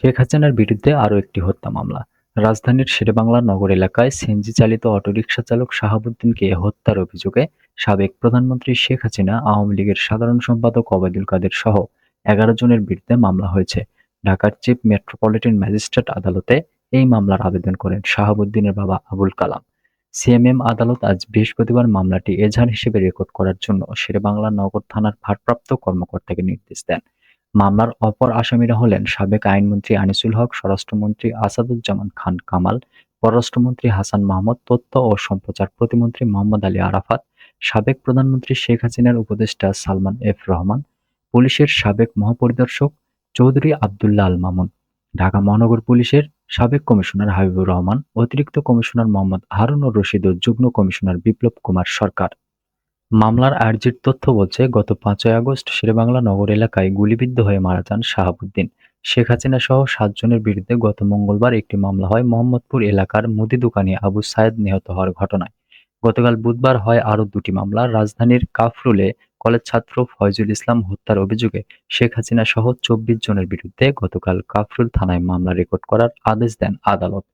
শেখ হাসিনার বিরুদ্ধে আরও একটি হত্যা মামলা। রাজধানীর শেরেবাংলা নগর এলাকায় সিএনজি চালিত অটোরিকশা চালক শাহাবুদ্দিনকে হত্যার অভিযোগে সাবেক প্রধানমন্ত্রী শেখ হাসিনা, আওয়ামী লীগের সাধারণ সম্পাদক ওবায়দুল কাদের সহ ১১ জনের বিরুদ্ধে মামলা হয়েছে। ঢাকার চিফ মেট্রোপলিটন ম্যাজিস্ট্রেট আদালতে এই মামলার আবেদন করেন শাহাবুদ্দিনের বাবা আবুল কালাম। সিএমএম আদালত আজ বৃহস্পতিবার মামলাটি এজাহার হিসেবে রেকর্ড করার জন্য শেরেবাংলা নগর থানার ভারপ্রাপ্ত কর্মকর্তাকে নির্দেশ দেন। মামলার অপর আসামিরা হলেন সাবেক আইনমন্ত্রী আনিসুল হক, স্বরাষ্ট্রমন্ত্রী আসাদুজ্জামান খান কামাল, পররাষ্ট্রমন্ত্রী হাসান মাহমুদ, তথ্য ও সম্প্রচার প্রতিমন্ত্রী মোহাম্মদ আলী আরাফাত, সাবেক প্রধানমন্ত্রী শেখ হাসিনার উপদেষ্টা সালমান এফ রহমান, পুলিশের সাবেক মহাপরিদর্শক চৌধুরী আবদুল্লাহ আল মামুন, ঢাকা মহানগর পুলিশের সাবেক কমিশনার হাবিবুর রহমান, অতিরিক্ত কমিশনার মোহাম্মদ হারুনুর রশিদ ও যুগ্ম কমিশনার বিপ্লব কুমার সরকার। মামলার আর্জির তথ্য বলছে, গত ৫ই আগস্ট শেরেবাংলা নগর এলাকায় গুলিবিদ্ধ হয়ে মারা যান শাহাবুদ্দিন। শেখ হাসিনা সহ ৭ জনের বিরুদ্ধে গত মঙ্গলবার একটি মামলা হয় মোহাম্মদপুর এলাকার মুদি দোকানি আবু সায়েদ নিহত হওয়ার ঘটনায়। গতকাল বুধবার হয় আরও দুটি মামলা। রাজধানীর কাফরুলে কলেজ ছাত্র ফয়জুল ইসলাম হত্যার অভিযোগে শেখ হাসিনা সহ ২৪ জনের বিরুদ্ধে গতকাল কাফরুল থানায় মামলা রেকর্ড করার আদেশ দেন আদালত।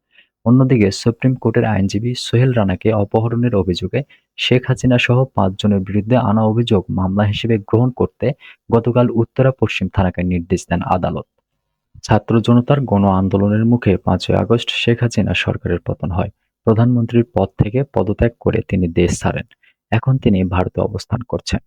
অন্যদিকে সুপ্রিম কোর্টের আইনজীবী সোহেল রানাকে অপহরণের অভিযোগে শেখ হাসিনা সহ ৫ জনের বিরুদ্ধে আনা অভিযোগ মামলা হিসেবে গ্রহণ করতে গতকাল উত্তরা পশ্চিম থানাকে নির্দেশ দেন আদালত। ছাত্র জনতার গণ আন্দোলনের মুখে ৫ই আগস্ট শেখ হাসিনা সরকারের পতন হয়। প্রধানমন্ত্রীর পদ থেকে পদত্যাগ করে তিনি দেশ ছাড়েন। এখন তিনি ভারতে অবস্থান করছেন।